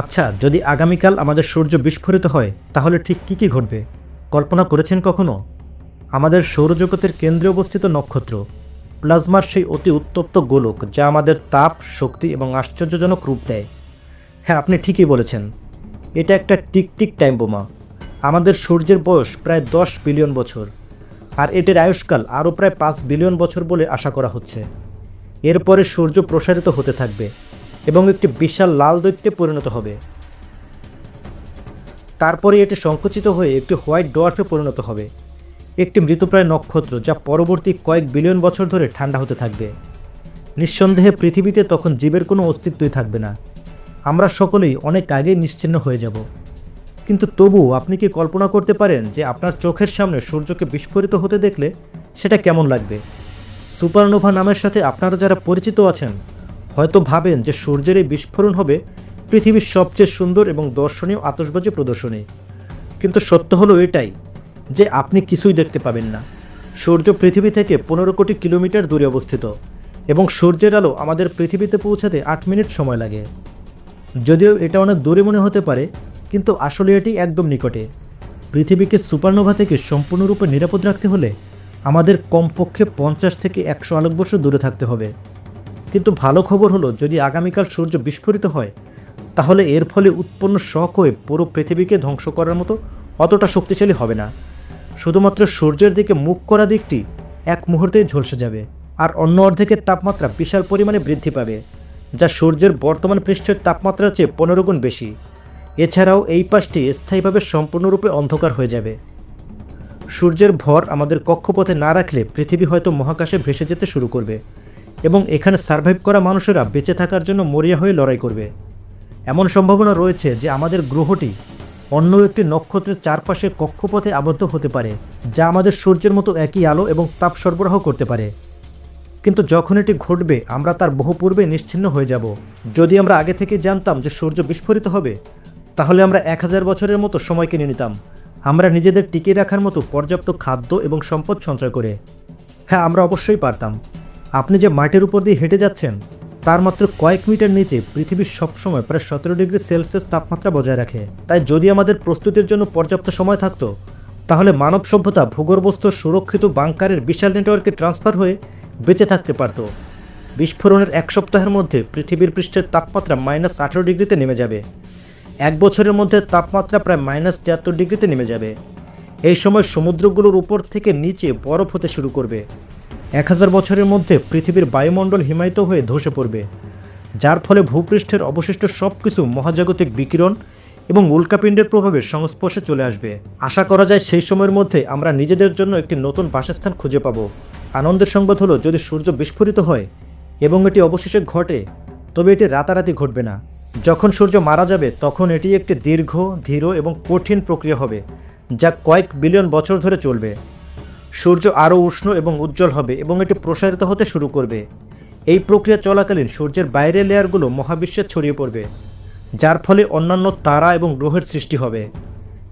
আচ্ছা, যদি আগামীকাল আমাদের সূর্য বিস্ফোরিত হয় তাহলে ঠিক কী কী ঘটবে কল্পনা করেছেন কখনো? আমাদের সৌরজগতের কেন্দ্রে অবস্থিত নক্ষত্র প্লাজমার সেই অতি উত্তপ্ত গোলক যা আমাদের তাপ, শক্তি এবং আশ্চর্যজনক রূপ দেয়। হ্যাঁ, আপনি ঠিকই বলেছেন, এটা একটা টিকটিক টাইম বোমা। আমাদের সূর্যের বয়স প্রায় 10 বিলিয়ন বছর, আর এটির আয়ুষ্কাল আরও প্রায় 5 বিলিয়ন বছর বলে আশা করা হচ্ছে। এরপরে সূর্য প্রসারিত হতে থাকবে এবং একটি বিশাল লাল দৈত্যে পরিণত হবে। তারপরে এটি সংকুচিত হয়ে একটি হোয়াইট ডোয়ার্ফে পরিণত হবে, একটি মৃতপ্রায় নক্ষত্র যা পরবর্তী কয়েক বিলিয়ন বছর ধরে ঠান্ডা হতে থাকবে। নিঃসন্দেহে পৃথিবীতে তখন জীবের কোনো অস্তিত্বই থাকবে না। আমরা সকলেই অনেক আগেই নিশ্চিহ্ন হয়ে যাব। কিন্তু তবুও আপনি কি কল্পনা করতে পারেন যে আপনার চোখের সামনে সূর্যকে বিস্ফোরিত হতে দেখলে সেটা কেমন লাগবে? সুপারনোভা নামের সাথে আপনারা যারা পরিচিত আছেন হয়তো ভাবেন যে সূর্যের এই বিস্ফোরণ হবে পৃথিবীর সবচেয়ে সুন্দর এবং দর্শনীয় আতশবাজি প্রদর্শনী। কিন্তু সত্য হলো এটাই যে আপনি কিছুই দেখতে পাবেন না। সূর্য পৃথিবী থেকে 15 কোটি কিলোমিটার দূরে অবস্থিত এবং সূর্যের আলো আমাদের পৃথিবীতে পৌঁছাতে 8 মিনিট সময় লাগে। যদিও এটা অনেক দূরে মনে হতে পারে, কিন্তু আসলে এটি একদম নিকটে। পৃথিবীকে সুপারনোভা থেকে সম্পূর্ণরূপে নিরাপদ রাখতে হলে আমাদের কমপক্ষে 50 থেকে 100 আলোকবর্ষ দূরে থাকতে হবে। কিন্তু ভালো খবর হলো, যদি আগামীকাল সূর্য বিস্ফোরিত হয় তাহলে এর ফলে উৎপন্ন শক ওয়েভ পুরো পৃথিবীকে ধ্বংস করার মতো অতটা শক্তিশালী হবে না। শুধুমাত্র সূর্যের দিকে মুখ করা দিকটি এক মুহূর্তেই ঝলসে যাবে, আর অন্য অর্ধেকের তাপমাত্রা বিশাল পরিমাণে বৃদ্ধি পাবে, যা সূর্যের বর্তমান পৃষ্ঠের তাপমাত্রার চেয়ে 15 গুণ বেশি। এছাড়াও এই পাশটি স্থায়ীভাবে সম্পূর্ণরূপে অন্ধকার হয়ে যাবে। সূর্যের ভর আমাদের কক্ষপথে না রাখলে পৃথিবী হয়তো মহাকাশে ভেসে যেতে শুরু করবে এবং এখানে সার্ভাইভ করা মানুষেরা বেঁচে থাকার জন্য মরিয়া হয়ে লড়াই করবে। এমন সম্ভাবনা রয়েছে যে আমাদের গ্রহটি অন্য একটি নক্ষত্রের চারপাশে কক্ষপথে আবদ্ধ হতে পারে, যা আমাদের সূর্যের মতো একই আলো এবং তাপ সরবরাহ করতে পারে। কিন্তু যখন এটি ঘটবে আমরা তার বহু পূর্বে নিশ্চিহ্ন হয়ে যাব। যদি আমরা আগে থেকে জানতাম যে সূর্য বিস্ফোরিত হবে তাহলে আমরা 1000 বছরের মতো সময় কিনে নিতাম, আমরা নিজেদের টিকিয়ে রাখার মতো পর্যাপ্ত খাদ্য এবং সম্পদ সঞ্চয় করে। হ্যাঁ, আমরা অবশ্যই পারতাম। আপনি যে মাটির উপর দিয়ে হেঁটে যাচ্ছেন তার মাত্র কয়েক মিটার নিচে পৃথিবীর সবসময় প্রায় 17 ডিগ্রি সেলসিয়াস তাপমাত্রা বজায় রাখে। তাই যদি আমাদের প্রস্তুতির জন্য পর্যাপ্ত সময় থাকতো তাহলে মানব সভ্যতা ভূগর্ভস্থ সুরক্ষিত বাংকারের বিশাল নেটওয়ার্কে ট্রান্সফার হয়ে বেঁচে থাকতে পারত। বিস্ফোরণের 1 সপ্তাহের মধ্যে পৃথিবীর পৃষ্ঠের তাপমাত্রা -18 ডিগ্রিতে নেমে যাবে। 1 বছরের মধ্যে তাপমাত্রা প্রায় -73 ডিগ্রিতে নেমে যাবে। এই সময় সমুদ্রগুলোর উপর থেকে নিচে বরফ হতে শুরু করবে। 1000 বছরের মধ্যে পৃথিবীর বায়ুমণ্ডল হিমায়িত হয়ে ধসে পড়বে, যার ফলে ভূপৃষ্ঠের অবশিষ্ট সব কিছু মহাজাগতিক বিকিরণ এবং উল্কাপিণ্ডের প্রভাবের সংস্পর্শে চলে আসবে। আশা করা যায় সেই সময়ের মধ্যে আমরা নিজেদের জন্য একটি নতুন বাসস্থান খুঁজে পাব। আনন্দের সংবাদ হলো, যদি সূর্য বিস্ফোরিত হয় এবং এটি অবশেষে ঘটে তবে এটি রাতারাতি ঘটবে না। যখন সূর্য মারা যাবে তখন এটি একটি দীর্ঘ, ধীর এবং কঠিন প্রক্রিয়া হবে যা কয়েক বিলিয়ন বছর ধরে চলবে। সূর্য আরও উষ্ণ এবং উজ্জ্বল হবে এবং এটি প্রসারিত হতে শুরু করবে। এই প্রক্রিয়া চলাকালীন সূর্যের বাইরের লেয়ারগুলো মহাবিশ্বে ছড়িয়ে পড়বে, যার ফলে অন্যান্য তারা এবং গ্রহের সৃষ্টি হবে,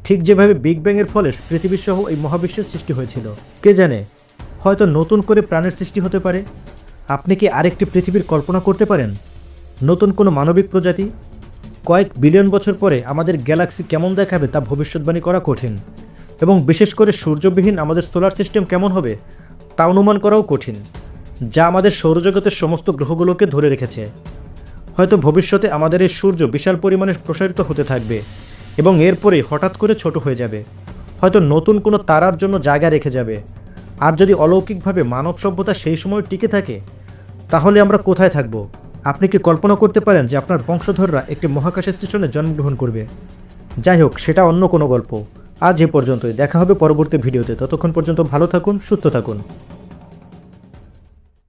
ঠিক যেভাবে বিগ ব্যাংয়ের ফলে পৃথিবীসহ এই মহাবিশ্বের সৃষ্টি হয়েছিল। কে জানে, হয়তো নতুন করে প্রাণের সৃষ্টি হতে পারে। আপনি কি আরেকটি পৃথিবীর কল্পনা করতে পারেন? নতুন কোনো মানবিক প্রজাতি? কয়েক বিলিয়ন বছর পরে আমাদের গ্যালাক্সি কেমন দেখাবে তা ভবিষ্যৎবাণী করা কঠিন, এবং বিশেষ করে সূর্যবিহীন আমাদের সোলার সিস্টেম কেমন হবে তা অনুমান করাও কঠিন, যা আমাদের সৌরজগতের সমস্ত গ্রহগুলোকে ধরে রেখেছে। হয়তো ভবিষ্যতে আমাদের এই সূর্য বিশাল পরিমাণে প্রসারিত হতে থাকবে এবং এরপরেই হঠাৎ করে ছোট হয়ে যাবে, হয়তো নতুন কোনো তারার জন্য জায়গা রেখে যাবে। আর যদি অলৌকিকভাবে মানব সভ্যতা সেই সময় টিকে থাকে তাহলে আমরা কোথায় থাকব? আপনি কি কল্পনা করতে পারেন যে আপনার বংশধররা একটি মহাকাশ স্টেশনে জন্মগ্রহণ করবে? যাই হোক, সেটা অন্য কোনো গল্প। আজ এ পর্যন্তই। দেখা হবে পরবর্তী ভিডিওতে। ততক্ষণ পর্যন্ত ভালো থাকুন, সুস্থ থাকুন।